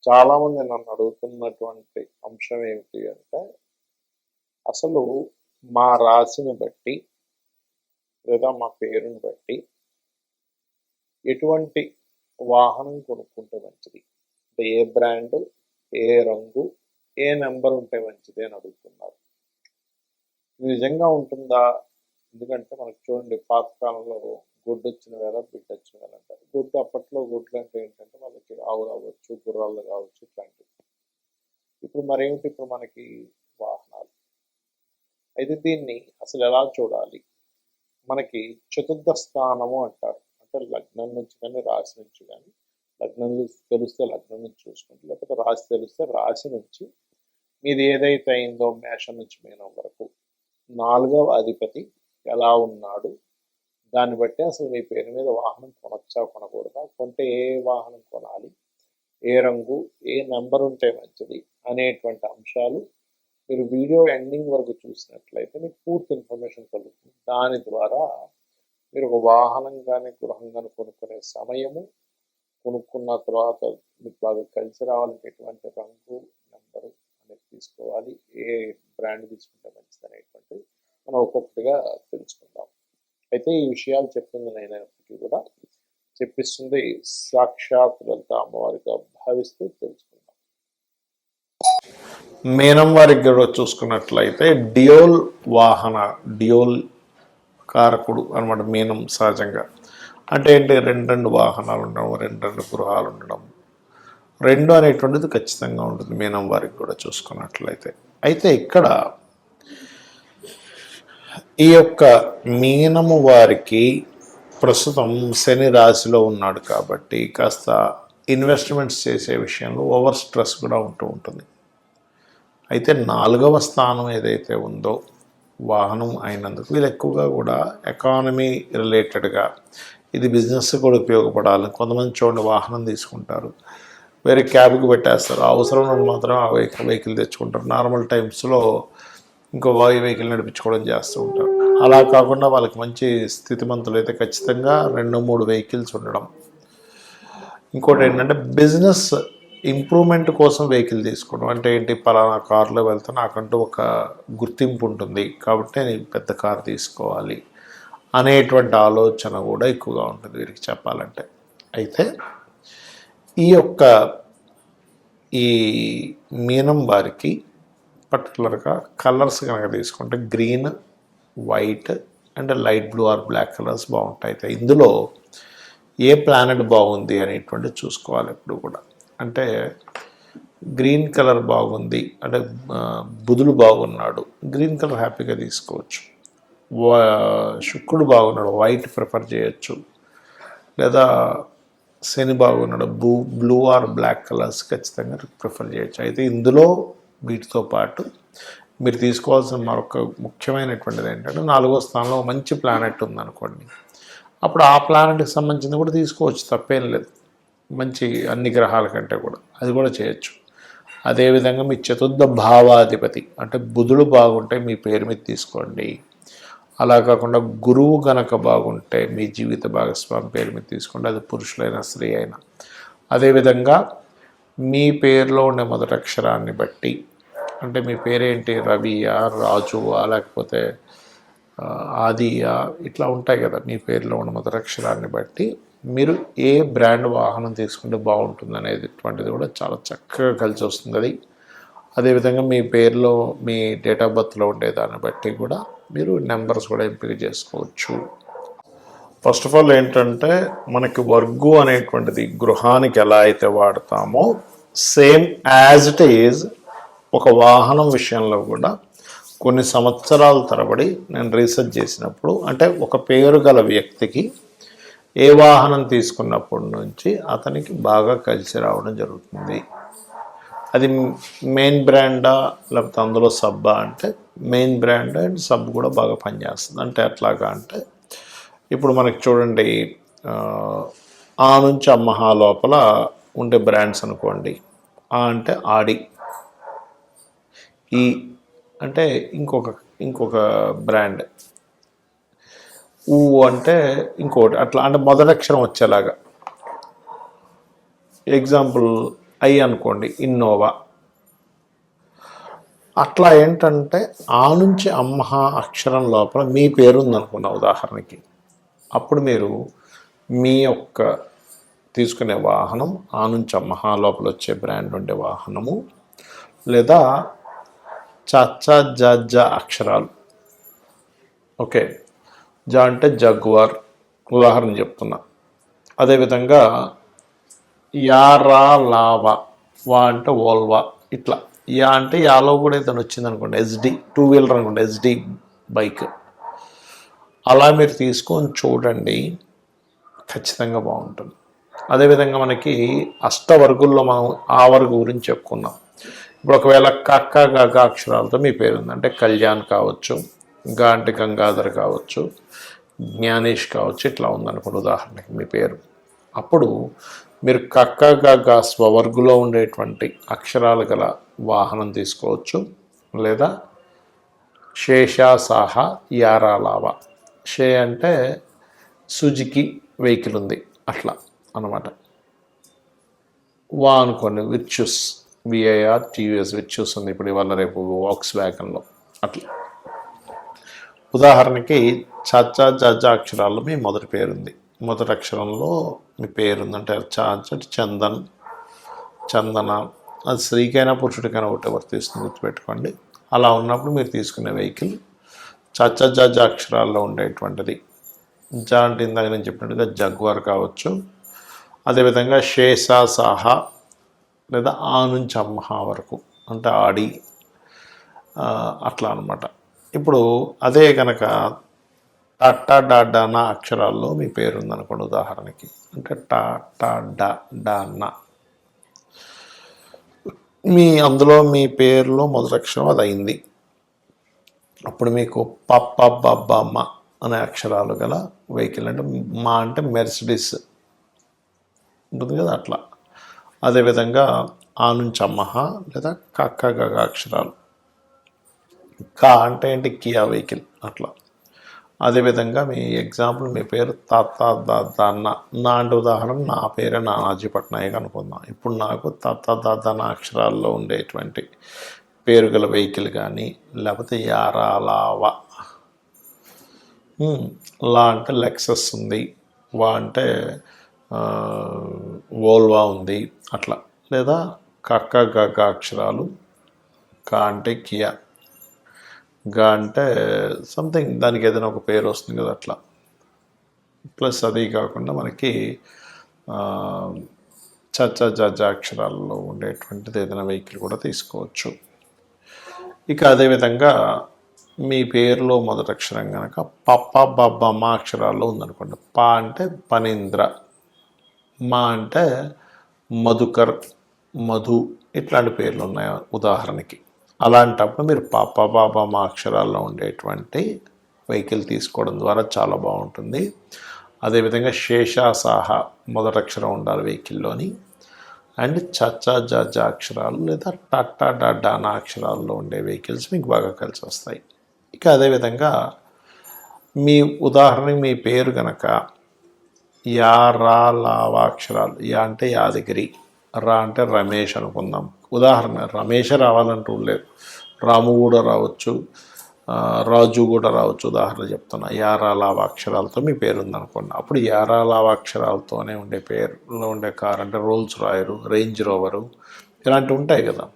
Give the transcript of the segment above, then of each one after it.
చాలామంది నన్ను అడుగుతున్నటువంటి అంశం ఏమిటి అంటే, అసలు మా రాశిని బట్టి లేదా మా పేరుని బట్టి ఎటువంటి వాహనం కొనుక్కుంటే మంచిది? అంటే ఏ బ్రాండ్, ఏ రంగు, ఏ నెంబర్ ఉంటే మంచిది అని అడుగుతున్నారు. ఇది నిజంగా ఉంటుందా? ఎందుకంటే మనకు చూడండి, పాతకాలంలో గుడ్డు వచ్చిన వేళ బిడ్డ వచ్చిన వేళ అంటారు. గుడ్డు అప్పట్లో గుడ్లు అంటే ఏంటంటే వాళ్ళకి ఆవులు అవ్వచ్చు, గుర్రాలు కావచ్చు, ఇట్లాంటివి. ఇప్పుడు మరేమిటి, ఇప్పుడు మనకి వాహనాలు. అయితే దీన్ని అసలు ఎలా చూడాలి? మనకి చతుర్థ స్థానము అంటారు. అంటే లగ్నం నుంచి కానీ రాశి నుంచి కానీ, లగ్నం తెలిస్తే లగ్నం నుంచి చూసుకుంటే, లేకపోతే రాశి తెలిస్తే రాశి నుంచి మీది ఏదైతే అయిందో మేషం నుంచి మీనం వరకు 4వ అధిపతి ఎలా ఉన్నాడు, దాన్ని బట్టి అసలు మీ పేరు మీద వాహనం కొనొచ్చా కొనకూడదా, కొంటే ఏ వాహనం కొనాలి, ఏ రంగు, ఏ నెంబర్ ఉంటే మంచిది అనేటువంటి అంశాలు మీరు వీడియో ఎండింగ్ వరకు చూసినట్లయితే మీకు పూర్తి ఇన్ఫర్మేషన్ కలుగుతుంది. దాని ద్వారా మీరు ఒక వాహనం కానీ గృహం కానీ కొనుక్కునే సమయము, కొనుక్కున్న తర్వాత మీకు బాగా కలిసి రావాలంటే ఎటువంటి రంగు, నెంబరు అనేది తీసుకోవాలి, ఏ బ్రాండ్ తీసుకుంటే మంచిది అనేటువంటిది మనం ఒక్కొక్కటిగా తెలుసుకుందాం. అయితే ఈ విషయాలు చెప్తుంది నేనైనప్పటికీ కూడా చెప్పిస్తుంది సాక్షాత్ లలిత అమ్మవారిగా భావిస్తూ తెలుసుకుందాం. మీనం వారికి కూడా చూసుకున్నట్లయితే డియోల్ కారకుడు అనమాట మీనం సహజంగా. అంటే ఏంటి, రెండు వాహనాలు ఉండడం, రెండు గృహాలు ఉండడం, రెండు అనేటువంటిది ఖచ్చితంగా ఉంటుంది మీనం వారికి కూడా చూసుకున్నట్లయితే. అయితే ఇక్కడ ఈ యొక్క మీనము వారికి ప్రస్తుతం శని రాశిలో ఉన్నాడు కాబట్టి కాస్త ఇన్వెస్ట్మెంట్స్ చేసే విషయంలో ఓవర్ స్ట్రెస్ కూడా ఉంటుంది. అయితే 4వ స్థానం ఏదైతే ఉందో వాహనం అయినందుకు వీళ్ళు ఎక్కువగా కూడా ఎకానమీ రిలేటెడ్గా ఇది బిజినెస్ కూడా ఉపయోగపడాలని కొంతమంది చూడండి వాహనం తీసుకుంటారు, వేరే క్యాబ్కి పెట్టేస్తారు, అవసరం మాత్రం ఆ వెహికల్ తెచ్చుకుంటారు, నార్మల్ టైమ్స్లో ఇంకో వెహికల్ నడిపించుకోవడం చేస్తూ ఉంటారు. అలా కాకుండా వాళ్ళకి మంచి స్థితిమంతులు అయితే ఖచ్చితంగా 2-3 వెహికల్స్ ఉండడం. ఇంకోటి ఏంటంటే బిజినెస్ ఇంప్రూవ్మెంట్ కోసం వెహికల్ తీసుకోవడం. అంటే ఏంటి, పలానా కారులో వెళ్తే నాకంటూ ఒక గుర్తింపు ఉంటుంది కాబట్టి నేను పెద్ద కారు తీసుకోవాలి అనేటువంటి ఆలోచన కూడా ఎక్కువగా ఉంటుంది వీరికి చెప్పాలంటే. అయితే ఈ మీనం వారికి పర్టికులర్గా కలర్స్ కనుక తీసుకుంటే green, white and light blue or black colours బాగుంటాయి. అయితే ఇందులో ఏ ప్లానెట్ బాగుంది అనేటువంటి చూసుకోవాలి ఎప్పుడు కూడా. అంటే గ్రీన్ కలర్ బాగుంది అంటే బుధుడు బాగున్నాడు, గ్రీన్ కలర్ హ్యాపీగా తీసుకోవచ్చు. శుక్రుడు బాగున్నాడు, వైట్ ప్రిఫర్ చేయొచ్చు. లేదా శని బాగున్నాడు, బ్లూ ఆర్ బ్లాక్ కలర్స్ ఖచ్చితంగా ప్రిఫర్ చేయొచ్చు. అయితే ఇందులో వీటితో పాటు మీరు తీసుకోవాల్సిన మరొక ముఖ్యమైనటువంటిది ఏంటంటే 4వ స్థానంలో మంచి ప్లానెట్ ఉందనుకోండి, అప్పుడు ఆ ప్లానెట్కి సంబంధించింది కూడా తీసుకోవచ్చు, తప్పేం లేదు. మంచి అన్ని గ్రహాల కంటే కూడా అది కూడా చేయొచ్చు. అదేవిధంగా మీ చతుర్థ భావాధిపతి అంటే బుధుడు బాగుంటే మీ పేరు మీద తీసుకోండి. అలా కాకుండా గురువు గనక బాగుంటే మీ జీవిత భాగస్వామి పేరు మీద తీసుకోండి, అది పురుషులైనా స్త్రీ అయినా. అదేవిధంగా మీ పేరులో ఉండే మొదటి అక్షరాన్ని బట్టి, అంటే మీ పేరేంటి, రవియా, రాజువా, లేకపోతే ఆదియా, ఇట్లా ఉంటాయి కదా, మీ పేరులో ఉన్న మొదటి అక్షరాన్ని బట్టి మీరు ఏ బ్రాండ్ వాహనం తీసుకుంటే బాగుంటుంది అనేటువంటిది కూడా చాలా చక్కగా కలిసి వస్తుంది. అది అదేవిధంగా మీ పేరులో మీ డేట్ ఆఫ్ బర్త్లో ఉండేదాన్ని బట్టి కూడా మీరు నెంబర్స్ కూడా ఎంపిక చేసుకోవచ్చు. ఫస్ట్ ఆఫ్ ఆల్ ఏంటంటే మనకి వర్గు అనేటువంటిది గృహానికి ఎలా అయితే వాడతామో సేమ్ యాజ్ ఇట్ ఈజ్ ఒక వాహనం విషయంలో కూడా కొన్ని సంవత్సరాల తరబడి నేను రీసెర్చ్ చేసినప్పుడు, అంటే ఒక పేరు గల వ్యక్తికి ఏ వాహనం తీసుకున్నప్పటి నుంచి అతనికి బాగా కలిసి రావడం జరుగుతుంది. అది మెయిన్ బ్రాండా లేకపోతే అందులో సబ్బా అంటే మెయిన్ బ్రాండ్ అండ్ సబ్ కూడా బాగా పనిచేస్తుంది. అంటే ఎట్లాగా అంటే ఇప్పుడు మనకి చూడండి, ఆ నుంచి అమ్మహా లోపల ఉండే బ్రాండ్స్ అనుకోండి. ఆ అంటే ఆడి, ఈ అంటే ఇంకొక బ్రాండ్, ఊ అంటే ఇంకోటి, అట్లా అంటే మొదటి అక్షరం వచ్చేలాగా. ఎగ్జాంపుల్ ఐ అనుకోండి ఇన్నోవా. అట్లా ఏంటంటే ఆ నుంచి అమ్మహ అక్షరం లోపల మీ పేరు ఉందనుకున్న ఉదాహరణకి, అప్పుడు మీరు మీ యొక్క తీసుకునే వాహనం ఆ నుంచి అమ్మహ లోపల వచ్చే బ్రాండ్ ఉండే వాహనము, లేదా చచ్చా జ అక్షరాలు. ఓకే, జ అంటే జగ్వార్ ఉదాహరణ చెప్తున్నా. అదేవిధంగా యారా లావా, వా అంటే ఓల్వా. ఇట్లా యా అంటే యాలో కూడా ఏదైనా వచ్చింది అనుకోండి, ఎస్డి 2 వీలర్ అనుకోండి, ఎస్డి బైక్. అలా మీరు తీసుకొని చూడండి, ఖచ్చితంగా బాగుంటుంది. అదేవిధంగా మనకి అష్టవర్గుల్లో మనం ఆ వర్గు గురించి చెప్పుకున్నాం. ఇప్పుడు ఒకవేళ కక్క గగ అక్షరాలతో మీ పేరు ఉంది అంటే కళ్యాణ్ కావచ్చు, గా అంటే గంగాధర్ కావచ్చు, జ్ఞానేష్ కావచ్చు, ఇట్లా ఉందనుకోండి ఉదాహరణకి మీ పేరు. అప్పుడు మీరు కక్క గగ స్వవర్గులో ఉండేటువంటి అక్షరాలు గల వాహనం తీసుకోవచ్చు, లేదా శేషాసాహ యారాలావా. షే అంటే సుజుకి వెహికల్ ఉంది అట్లా అన్నమాట. వా అనుకోండి విర్చ్యూస్, విఐఆర్ టీయూఎస్ విర్చ్యూస్ ఉంది ఇప్పుడు ఇవాళ రేపు వాక్స్ వ్యాగన్లో. అట్లా ఉదాహరణకి చచ్చా జజ అక్షరాల్లో మీ మొదటి పేరుంది, మొదటి అక్షరంలో మీ పేరుందంటే చాచ చందన్, చందన. అది స్త్రీకైనా పురుషుడికైనా ఒకటి వర్తిస్తుంది, గుర్తుపెట్టుకోండి. అలా ఉన్నప్పుడు మీరు తీసుకునే వెహికల్ చచ్చ జజ అక్షరాల్లో ఉండేటువంటిది. జ అంటే ఇందాక నేను చెప్పినట్టుగా జగ్వార్ కావచ్చు. అదేవిధంగా షేషా సాహా, లేదా ఆ నుంచి అమ్మహ వరకు అంటే ఆడి, అట్లా అనమాట. ఇప్పుడు అదే కనుక టా డా అక్షరాల్లో మీ పేరు ఉందనుకోండి ఉదాహరణకి, అంటే టా డా నా, మీ అందులో మీ పేరులో మొదటి అక్షరం అది అయింది. అప్పుడు మీకు పప్ప బబ్బమ్మ అనే అక్షరాలు గల వెహికల్, అంటే మా అంటే మెర్సిడీస్ ఉంటుంది కదా అట్లా. అదేవిధంగా ఆ నుంచి అమ్మహ, లేదా కక్క గగ అక్షరాలు. కా అంటే ఏంటి కియా వెహికల్ అట్లా. అదేవిధంగా మీ ఎగ్జాంపుల్ మీ పేరు తాత దాన్న, నా అంటే ఉదాహరణ నా పేరే నానాజీ పట్నాయక్ అనుకుందాం. ఇప్పుడు నాకు తాత దాన్న అక్షరాల్లో ఉండేటువంటి పేరు గల వెహికల్ కానీ, లేకపోతే యారాలావా. లా అంటే లెక్సస్ ఉంది, వా అంటే వోల్వా ఉంది అట్లా. లేదా కక్క గగ అక్షరాలు, కా అంటే కియా, గా అంటే సంథింగ్ దానికి ఏదైనా ఒక పేరు వస్తుంది కదా అట్లా. ప్లస్ అది కాకుండా మనకి చచ్చ జజ అక్షరాల్లో ఉండేటువంటిది ఏదైనా వెహికల్ కూడా తీసుకోవచ్చు. ఇక అదేవిధంగా మీ పేరులో మొదటి అక్షరం కనుక పప్ప బబ్బమ్మ అక్షరాల్లో ఉందనుకోండి. పా అంటే పనీంద్ర, మా అంటే మధుకర్, మధు, ఇట్లాంటి పేర్లు ఉన్నాయి ఉదాహరణకి. అలాంటప్పుడు మీరు పాప బాబమ్మ అక్షరాల్లో ఉండేటువంటి వెహికల్ తీసుకోవడం ద్వారా చాలా బాగుంటుంది. అదేవిధంగా శేషాసాహ మొదటి అక్షరం ఉండాలి వెహికల్లోని, అండ్ చచ్చా జజ అక్షరాలు లేదా టట్టా డానా అక్షరాల్లో ఉండే వెహికల్స్ మీకు బాగా కలిసి వస్తాయి. ఇక అదేవిధంగా మీ ఉదాహరణకి మీ పేరు కనుక యా రా లావా అక్షరాలు, యా అంటే యాదగిరి, రా అంటే రమేష్ అనుకుందాం. ఉదాహరణ రమేష్ రావాలంటూ లేదు, రాము కూడా రావచ్చు, రాజు కూడా రావచ్చు. ఉదాహరణ చెప్తున్నా. యారా లావా అక్షరాలతో మీ పేరు ఉందనుకోండి. అప్పుడు యారా లావా అక్షరాలతోనే ఉండే పేరులో ఉండే కార్ అంటే రోల్స్ రాయరు, రేంజ్ రోవరు, ఇలాంటివి ఉంటాయి కదా.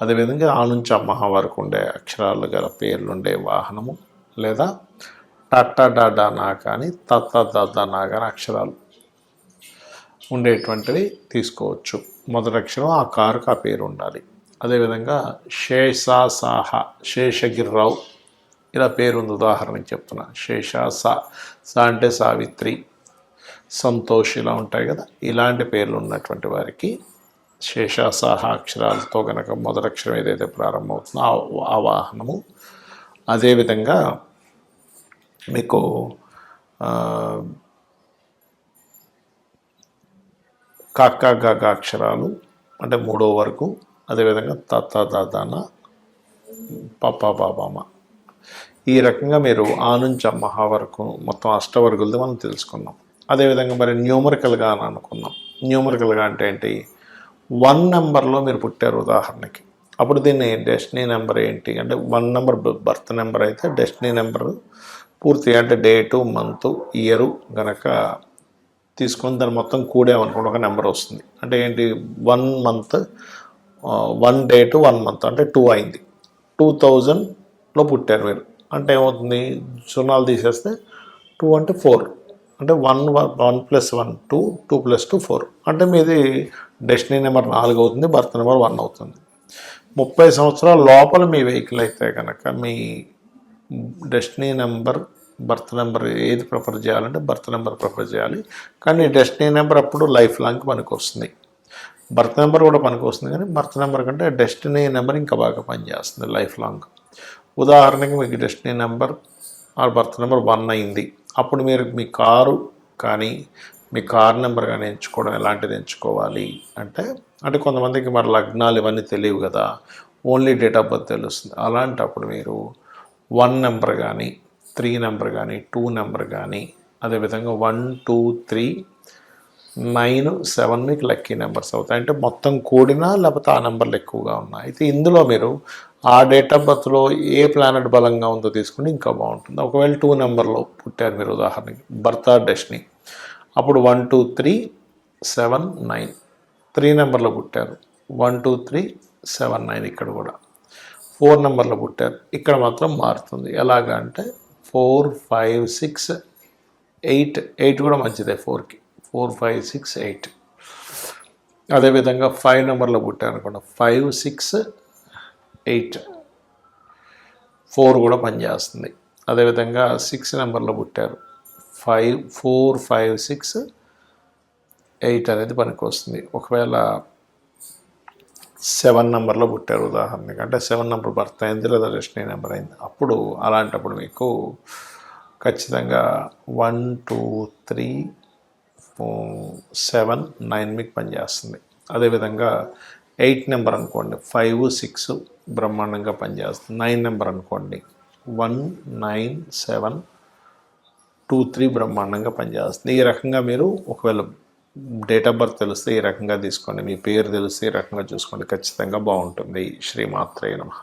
అదేవిధంగా ఆ నుంచి అమ్మహ వరకు ఉండే అక్షరాలు గల పేర్లు ఉండే వాహనము, లేదా టట్టా డాడా నా కానీ తత్త దద్ద నా కానీ అక్షరాలు ఉండేటువంటివి తీసుకోవచ్చు. మొదటి అక్షరం ఆ కారుకు ఆ పేరు ఉండాలి. అదేవిధంగా శేషాసాహ, శేషగిరిరావు ఇలా పేరు ఉంది ఉదాహరణకి చెప్తున్నా. శేషాసా, సా అంటే సావిత్రి, సంతోష్ ఇలా ఉంటాయి కదా. ఇలాంటి పేర్లు ఉన్నటువంటి వారికి శేషాసాహ అక్షరాలతో కనుక మొదటి అక్షరం ఏదైతే ప్రారంభమవుతుందో ఆ వాహనము. అదేవిధంగా మీకు కక్క గగ అక్షరాలు అంటే మూడో వరకు, అదేవిధంగా తత్త దాదాన పప్ప బాబామ, ఈ రకంగా మీరు ఆ నుంచి అమ్మహ వరకు మొత్తం అష్టవర్గులది మనం తెలుసుకున్నాం. అదేవిధంగా మరి న్యూమరికల్గా అని అనుకున్నాం. న్యూమరికల్గా అంటే ఏంటి? 1 నెంబర్లో మీరు పుట్టారు ఉదాహరణకి, అప్పుడు దీన్ని డెస్టినీ నెంబర్ ఏంటి అంటే 1 నెంబర్ బర్త్ నెంబర్ అయితే డెస్టినీ నెంబర్ పూర్తిగా అంటే డేటు మంత్ ఇయరు గనక తీసుకొని దాన్ని మొత్తం కూడామనుకోండి ఒక నెంబర్ వస్తుంది. అంటే ఏంటి 1 మంత్ 1 డేటు 1 మంత్ అంటే 2 అయింది. 2000లో పుట్టారు మీరు అంటే ఏమవుతుంది, సున్నాలు తీసేస్తే 2 అంటే 4 అంటే 1 + 1 2 2 + 2 4 అంటే మీది డెస్టినీ నెంబర్ 4 అవుతుంది, బర్త్ నెంబర్ 1 అవుతుంది. 30 సంవత్సరాల లోపల మీ వెహికల్ అయితే కనుక మీ డెస్టినీ నెంబర్ బర్త్ నెంబర్ ఏది ప్రిఫర్ చేయాలంటే బర్త్ నెంబర్ ప్రిఫర్ చేయాలి. కానీ డెస్టినీ నెంబర్ అప్పుడు లైఫ్ లాంగ్ పనికి వస్తుంది. బర్త్ నెంబర్ కూడా పనికి వస్తుంది, కానీ బర్త్ నెంబర్ కంటే డెస్టినీ నెంబర్ ఇంకా బాగా పనిచేస్తుంది లైఫ్ లాంగ్. ఉదాహరణకి మీకు destiny number are birth number 1 అయింది, అప్పుడు మీరు మీ కారు కానీ మీ కార్ నెంబర్ కానీ ఎంచుకోవడం ఎలాంటిది ఎంచుకోవాలి అంటే కొంతమందికి మరి లగ్నాలు ఇవన్నీ తెలియవు కదా, ఓన్లీ డేట్ ఆఫ్ బర్త్ తెలుస్తుంది. అలాంటప్పుడు మీరు 1 నెంబర్ కానీ 3 నెంబర్ కానీ 2 నెంబర్ కానీ అదేవిధంగా 1 2 3 9 7 మీకు లక్కీ నెంబర్స్ అవుతాయి. అంటే మొత్తం కూడినా లేకపోతే ఆ నెంబర్లు ఎక్కువగా ఉన్నాయి. అయితే ఇందులో మీరు ఆ డేట్ ఆఫ్ బర్త్లో ఏ ప్లానెట్ బలంగా ఉందో తీసుకుని ఇంకా బాగుంటుంది. ఒకవేళ 2 నెంబర్లో పుట్టారు మీరు ఉదాహరణకి బర్త్ ఆర్ డెస్టినీ, అప్పుడు 1 2 3 7 9. 3 నెంబర్లో పుట్టారు 1 2 3 7 9, ఇక్కడ కూడా 4 నెంబర్లో పుట్టారు, ఇక్కడ మాత్రం మారుతుంది. ఎలాగా అంటే 4 5 6 8 8 కూడా మంచిదే 4కి 4 5 6 8. అదేవిధంగా 5 నెంబర్లో పుట్టారు అనుకోండి 5 6 8 4 కూడా పనిచేస్తుంది. అదేవిధంగా 6 నెంబర్లో పుట్టారు 5 4 5 6 8 అనేది పనికి వస్తుంది. ఒకవేళ 7 నెంబర్లో పుట్టారు ఉదాహరణకి అంటే 7 నెంబర్ బర్త్ అయింది లేదా డెస్టినీ నెంబర్ అయింది, అప్పుడు అలాంటప్పుడు మీకు ఖచ్చితంగా 1 2 3 7 9 మీకు పనిచేస్తుంది. అదేవిధంగా 8 నెంబర్ అనుకోండి 5 6 బ్రహ్మాండంగా పనిచేస్తుంది. 9 నెంబర్ అనుకోండి 1 9 7 2 3 బ్రహ్మాండంగా పనిచేస్తుంది. ఈ రకంగా మీరు ఒకవేళ డేట్ ఆఫ్ బర్త్ తెలిస్తే ఈ రకంగా తీసుకోండి, మీ పేరు తెలిస్తే ఈ రకంగా చూసుకోండి, ఖచ్చితంగా బాగుంటుంది. శ్రీమాత్రే నమః.